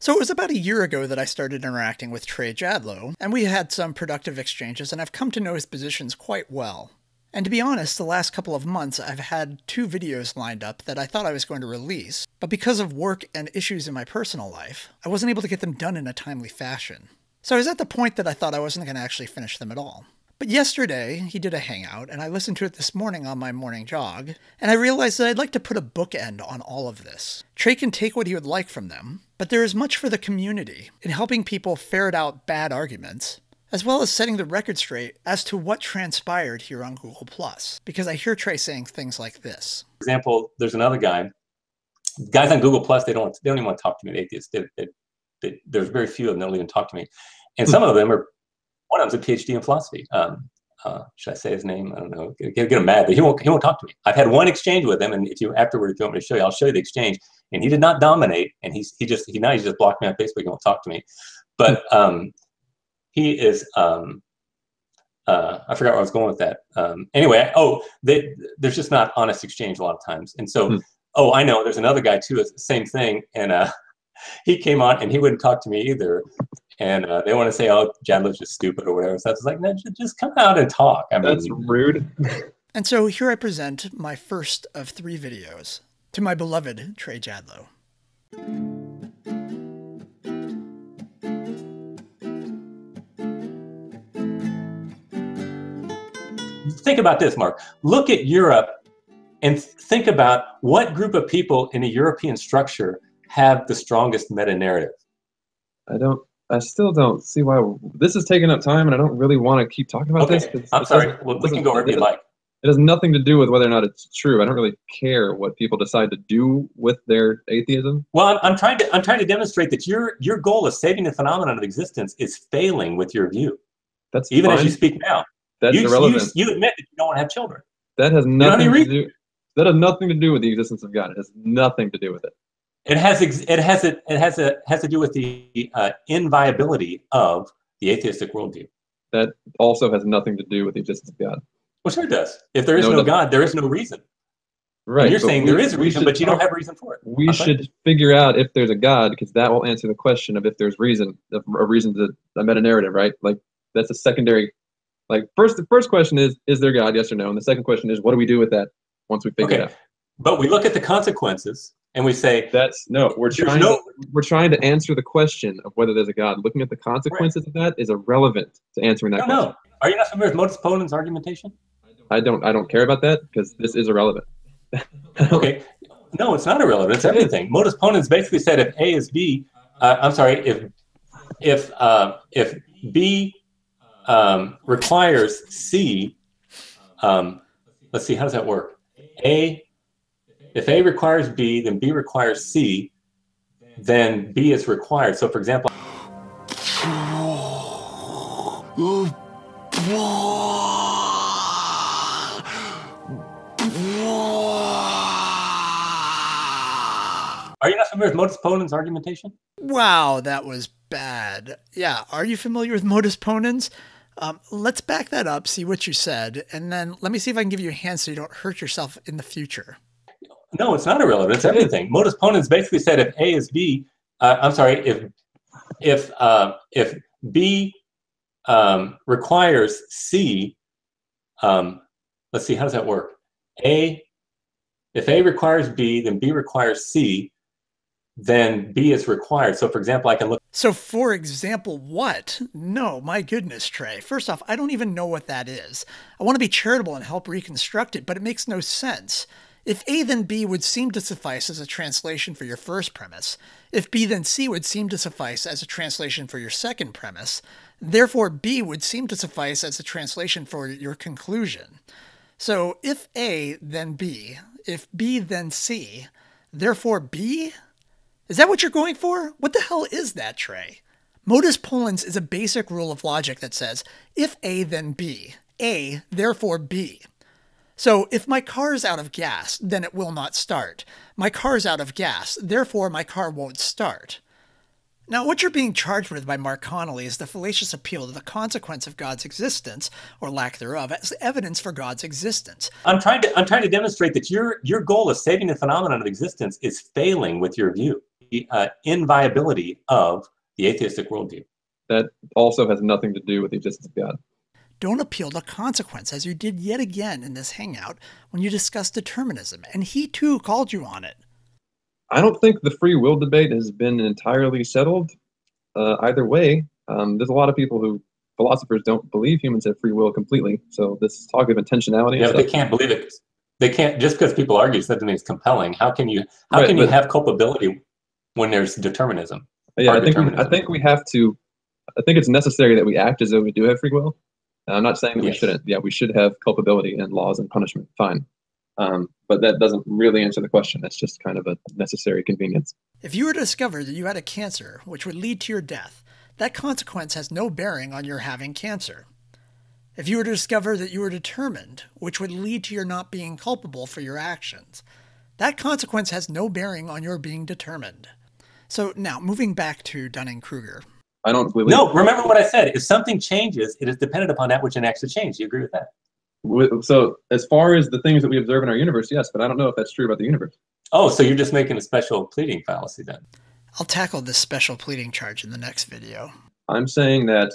So it was about a year ago that I started interacting with Trey Jadlow, and we had some productive exchanges, and I've come to know his positions quite well. And to be honest, the last couple of months I've had 2 videos lined up that I thought I was going to release, but because of work and issues in my personal life, I wasn't able to get them done in a timely fashion. So I was at the point that I thought I wasn't going to actually finish them at all. But yesterday, he did a hangout, and I listened to it this morning on my morning jog, and I realized that I'd like to put a bookend on all of this. Trey can take what he would like from them, but there is much for the community in helping people ferret out bad arguments, as well as setting the record straight as to what transpired here on Google+. Because I hear Trey saying things like this. For example, there's another guy. Guys on Google+, they don't even want to talk to me, atheists. There's very few of them that don't even talk to me. And some of them are, one of them's a PhD in philosophy. Should I say his name? I don't know. Get him mad, but he won't talk to me. I've had one exchange with him, and if you afterwards you want me to show you, I'll show you the exchange. And he did not dominate, and he's just blocked me on Facebook and won't talk to me. But he is I forgot where I was going with that. Anyway, there's just not honest exchange a lot of times. And so, I know there's another guy too, it's the same thing, and he came on and he wouldn't talk to me either. And they want to say, oh, Jadlow's just stupid or whatever. So I was like, no, just come out and talk. I mean, that's rude. And so here I present my first of 3 videos to my beloved Trey Jadlow. Think about this, Mark. Look at Europe and think about what group of people in a European structure have the strongest meta-narrative. I still don't see why this is taking up time, and I don't really want to keep talking about this. I'm sorry. Well, we can go wherever you like. It has nothing to do with whether or not it's true. I don't really care what people decide to do with their atheism. Well, I'm trying to demonstrate that your goal of saving the phenomenon of existence is failing with your view. That's even fine. as you speak now. That's irrelevant. You admit that you don't want to have children. That has nothing to do. That has nothing to do with the existence of God. It has nothing to do with it. It has to do with the inviolability of the atheistic worldview. That also has nothing to do with the existence of God. Well, sure it does. If there is no God, there is no reason. Right. And you're saying there is a reason, but you don't have a reason for it. We should figure out if there's a God, because that will answer the question of if there's reason, a reason to a meta-narrative, right? Like that's a secondary. Like the first question is there God? Yes or no? And the second question is, what do we do with that once we figure it out? But we look at the consequences and we say we're trying to answer the question of whether there's a God. Looking at the consequences of that is irrelevant to answering that question. No. Are you not familiar with modus ponens argumentation? I don't care about that because this is irrelevant. Okay. No, it's not irrelevant. It's everything. Modus ponens basically said if A is B, if B requires C, let's see, how does that work? If A requires B, then B requires C, then B is required. So for example, are you not familiar with modus ponens argumentation? Wow, that was bad. Yeah, are you familiar with modus ponens? Let's back that up, see what you said, and then let me see if I can give you a hand so you don't hurt yourself in the future. No, it's not irrelevant. It's everything. Modus ponens basically said if A is B, if B requires C, let's see, how does that work? If A requires B, then B requires C, then B is required. So for example, I can look. So for example, what? No, my goodness, Trey. First off, I don't even know what that is. I want to be charitable and help reconstruct it, but it makes no sense. If A then B would seem to suffice as a translation for your first premise, if B then C would seem to suffice as a translation for your second premise, therefore B would seem to suffice as a translation for your conclusion. So if A, then B, if B, then C, therefore B? Is that what you're going for? What the hell is that, Trey? Modus ponens is a basic rule of logic that says, if A, then B, A, therefore B. So if my car is out of gas, then it will not start. My car is out of gas, therefore my car won't start. Now, what you're being charged with by Mark Connolly is the fallacious appeal to the consequence of God's existence, or lack thereof, as evidence for God's existence. I'm trying to demonstrate that your goal of saving the phenomenon of existence is failing with your view. inviolability of the atheistic worldview. That also has nothing to do with the existence of God. Don't appeal to consequence, as you did yet again in this hangout when you discussed determinism, and he too called you on it. I don't think the free will debate has been entirely settled either way. There's a lot of people philosophers don't believe humans have free will completely. So this talk of intentionality. Yeah, but they can't believe it. They can't, just because people argue doesn't mean it's compelling. How can you have culpability when there's determinism? Yeah, I think we have to. I think it's necessary that we act as though we do have free will. I'm not saying that we shouldn't. Yeah, we should have culpability and laws and punishment. Fine. But that doesn't really answer the question. That's just kind of a necessary convenience. If you were to discover that you had a cancer, which would lead to your death, that consequence has no bearing on your having cancer. If you were to discover that you were determined, which would lead to your not being culpable for your actions, that consequence has no bearing on your being determined. So now, moving back to Dunning-Kruger. I don't believe. No, remember what I said. If something changes, it is dependent upon that which enacts the change. Do you agree with that? So as far as the things that we observe in our universe, yes, but I don't know if that's true about the universe. Oh, so you're just making a special pleading fallacy then? I'll tackle this special pleading charge in the next video. I'm saying that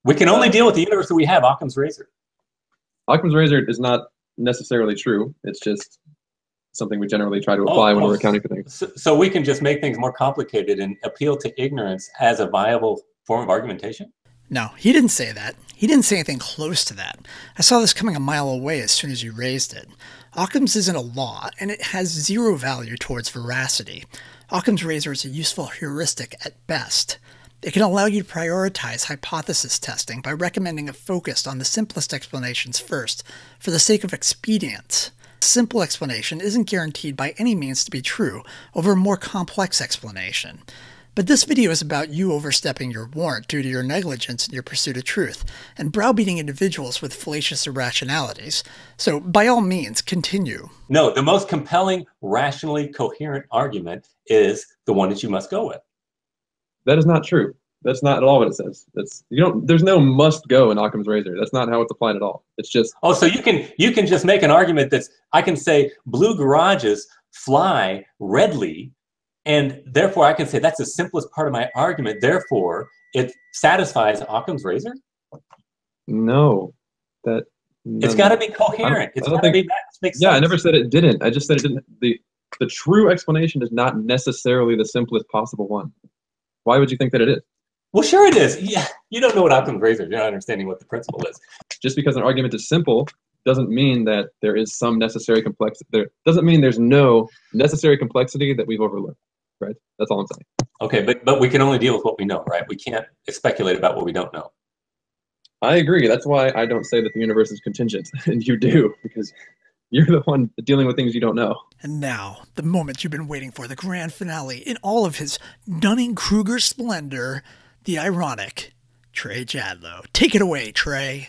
we can only deal with the universe that we have, Occam's razor. Occam's razor is not necessarily true. It's just something we generally try to apply when we're accounting for things. So we can just make things more complicated and appeal to ignorance as a viable form of argumentation? No, he didn't say that. He didn't say anything close to that. I saw this coming a mile away as soon as you raised it. Occam's isn't a law, and it has zero value towards veracity. Occam's razor is a useful heuristic at best. It can allow you to prioritize hypothesis testing by recommending a focus on the simplest explanations first, for the sake of expedience. A simple explanation isn't guaranteed by any means to be true over a more complex explanation. But this video is about you overstepping your warrant due to your negligence in your pursuit of truth, and browbeating individuals with fallacious irrationalities. So, by all means, continue. No, the most compelling, rationally coherent argument is the one that you must go with. That is not true. That's not at all what it says. There's no must go in Occam's razor. That's not how it's applied at all. It's just. Oh, so you can just make an argument I can say blue garages fly redly, and therefore I can say that's the simplest part of my argument. Therefore, it satisfies Occam's razor? No. It's got to be coherent. It's got to make sense. Yeah, I never said it didn't. I just said it didn't. The true explanation is not necessarily the simplest possible one. Why would you think that it is? Well, sure it is. Yeah, you don't know what Occam's razor is. You're not understanding what the principle is. Just because an argument is simple doesn't mean that there is some necessary complexity. There doesn't mean there's no necessary complexity that we've overlooked, right? That's all I'm saying. Okay, but we can only deal with what we know, right? We can't speculate about what we don't know. I agree. That's why I don't say that the universe is contingent, and you do, because you're the one dealing with things you don't know. And now, the moment you've been waiting for, the grand finale in all of his Dunning-Kruger splendor, the ironic Trey Jadlow. Take it away, Trey.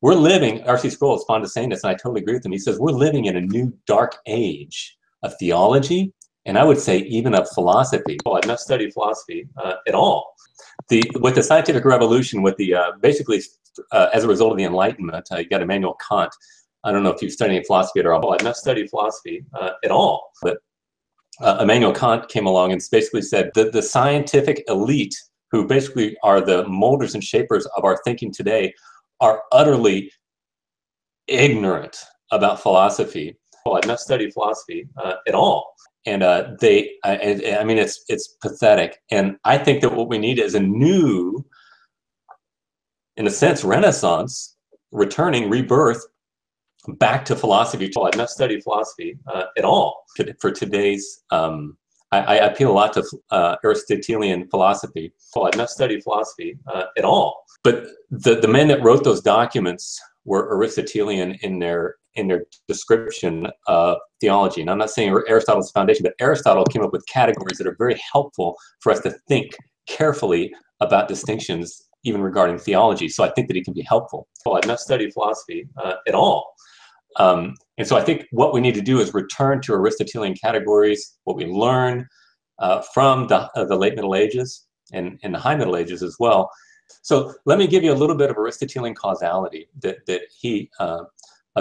We're living, RC Sproul is fond of saying this, and I totally agree with him. He says, we're living in a new dark age of theology, and I would say even of philosophy. Well, I've not studied philosophy at all. With the scientific revolution, with the basically as a result of the Enlightenment, you got Immanuel Kant. I don't know if you've studied philosophy at all. Well, I've not studied philosophy at all. But Immanuel Kant came along and basically said that the scientific elite, who basically are the molders and shapers of our thinking today, are utterly ignorant about philosophy. Well, I've not studied philosophy at all. And I mean, it's pathetic. And I think that what we need is a new, in a sense, renaissance, returning, rebirth, back to philosophy. Well, I've not studied philosophy at all. For today's, I appeal a lot to Aristotelian philosophy. Well, I've not studied philosophy at all. But the men that wrote those documents were Aristotelian in their description of theology. And I'm not saying Aristotle's foundation, but Aristotle came up with categories that are very helpful for us to think carefully about distinctions, even regarding theology. So I think that it can be helpful. Well, I've not studied philosophy at all. And so I think what we need to do is return to Aristotelian categories, what we learned from the late Middle Ages and the High Middle Ages as well. So let me give you a little bit of Aristotelian causality that he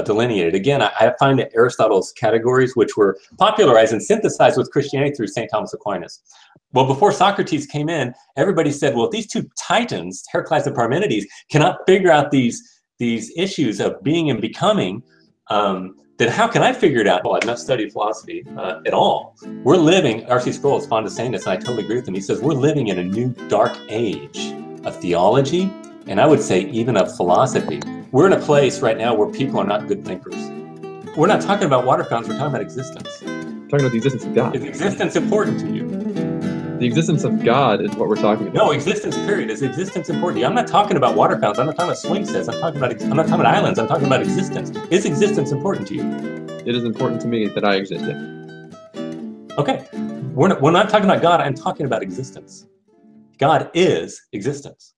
delineated. Again, I find that Aristotle's categories, which were popularized and synthesized with Christianity through St. Thomas Aquinas. Well, before Socrates came in, everybody said, well, if these two titans, Heraclitus and Parmenides, cannot figure out these issues of being and becoming, then how can I figure it out? Well, I've not studied philosophy at all. We're living, RC Sproul is fond of saying this, and I totally agree with him. He says, we're living in a new dark age of theology, and I would say even of philosophy. We're in a place right now where people are not good thinkers. We're not talking about water fountains, we're talking about existence. Talking about the existence of God. Is existence important to you? The existence of God is what we're talking about. No, existence, period. Is existence important to you? I'm not talking about water fountains. I'm not talking about swing sets. I'm not talking about islands. I'm talking about existence. Is existence important to you? It is important to me that I exist. Okay. We're not talking about God. I'm talking about existence. God is existence.